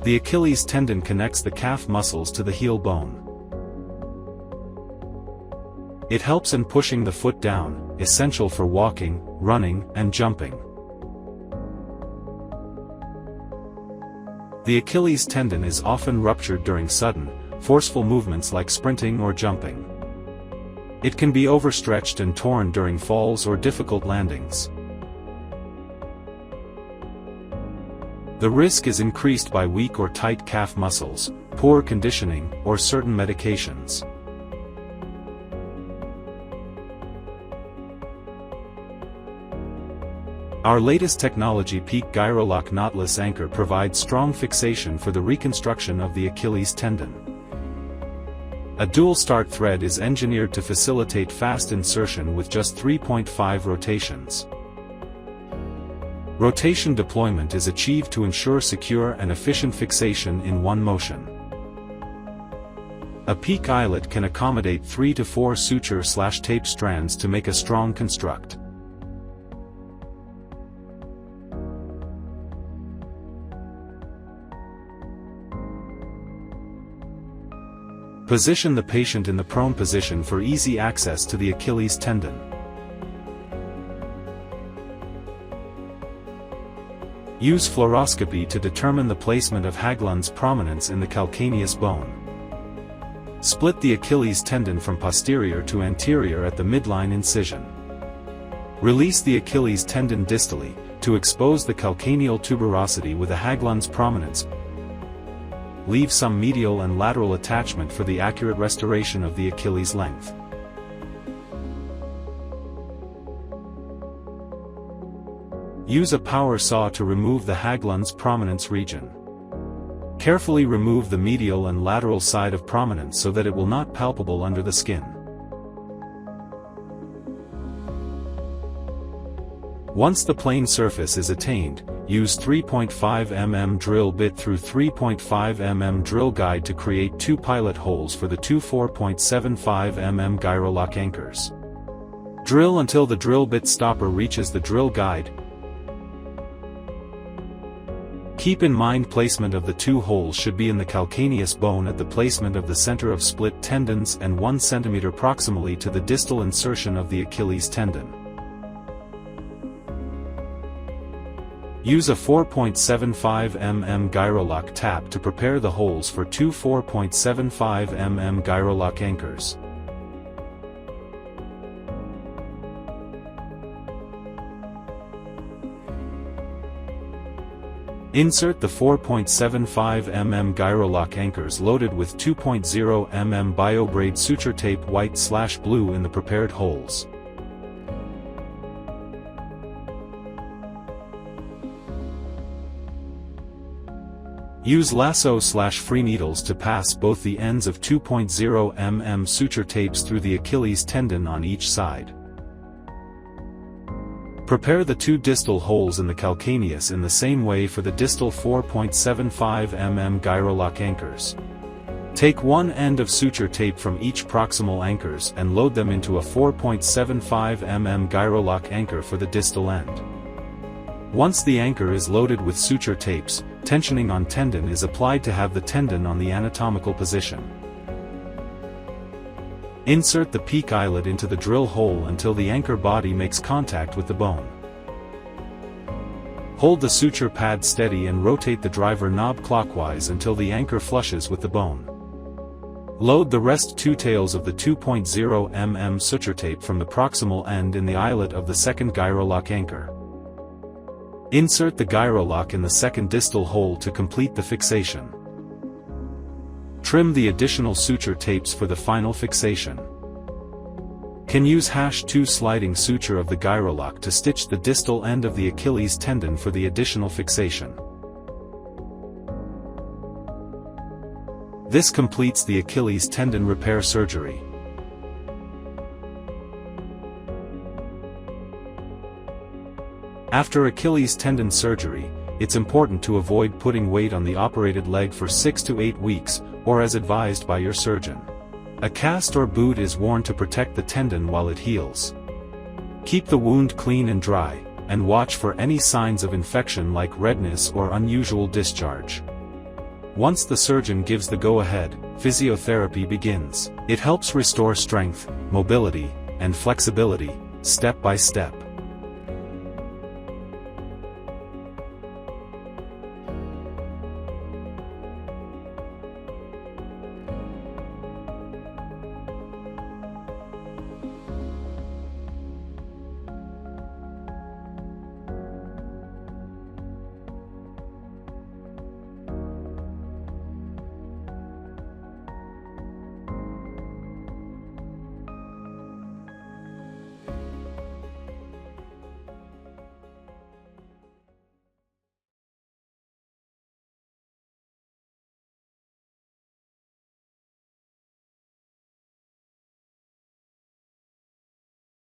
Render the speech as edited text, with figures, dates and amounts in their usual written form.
The Achilles tendon connects the calf muscles to the heel bone. It helps in pushing the foot down, essential for walking, running, and jumping. The Achilles tendon is often ruptured during sudden, forceful movements like sprinting or jumping. It can be overstretched and torn during falls or difficult landings. The risk is increased by weak or tight calf muscles, poor conditioning, or certain medications. Our latest technology Peak Gyrolock Knotless Anchor provides strong fixation for the reconstruction of the Achilles tendon. A dual start thread is engineered to facilitate fast insertion with just 3.5 rotations. Rotation deployment is achieved to ensure secure and efficient fixation in one motion. A peak eyelet can accommodate 3 to 4 suture/tape strands to make a strong construct. Position the patient in the prone position for easy access to the Achilles tendon. Use fluoroscopy to determine the placement of Haglund's prominence in the calcaneus bone. Split the Achilles tendon from posterior to anterior at the midline incision. Release the Achilles tendon distally, to expose the calcaneal tuberosity with a Haglund's prominence. Leave some medial and lateral attachment for the accurate restoration of the Achilles length. Use a power saw to remove the Haglund's prominence region. Carefully remove the medial and lateral side of prominence so that it will not palpable under the skin. Once the plane surface is attained, use 3.5 mm drill bit through 3.5 mm drill guide to create 2 pilot holes for the two 4.75 mm Gyrolock anchors. Drill until the drill bit stopper reaches the drill guide. Keep in mind placement of the 2 holes should be in the calcaneus bone at the placement of the center of split tendons and 1 cm proximally to the distal insertion of the Achilles tendon. Use a 4.75 mm Gyrolock tap to prepare the holes for 2 4.75 mm Gyrolock anchors. Insert the 4.75 mm Gyrolock anchors loaded with 2.0 mm BioBraid SutureTape white/blue in the prepared holes. Use lasso/free needles to pass both the ends of 2.0 mm suture tapes through the Achilles tendon on each side. Prepare the 2 distal holes in the calcaneus in the same way for the distal 4.75 mm Gyrolock anchors. Take one end of suture tape from each proximal anchors and load them into a 4.75 mm Gyrolock anchor for the distal end. Once the anchor is loaded with suture tapes, tensioning on tendon is applied to have the tendon on the anatomical position. Insert the peak eyelet into the drill hole until the anchor body makes contact with the bone. Hold the suture pad steady and rotate the driver knob clockwise until the anchor flushes with the bone. Load the rest 2 tails of the 2.0 mm suture tape from the proximal end in the eyelet of the second Gyrolock anchor. Insert the Gyrolock in the second distal hole to complete the fixation. Trim the additional suture tapes for the final fixation. Can use #2 sliding suture of the Gyrolock to stitch the distal end of the Achilles tendon for the additional fixation. This completes the Achilles tendon repair surgery. After Achilles tendon surgery, it's important to avoid putting weight on the operated leg for 6 to 8 weeks, or as advised by your surgeon. A cast or boot is worn to protect the tendon while it heals. Keep the wound clean and dry, and watch for any signs of infection like redness or unusual discharge. Once the surgeon gives the go-ahead, physiotherapy begins. It helps restore strength, mobility, and flexibility, step by step.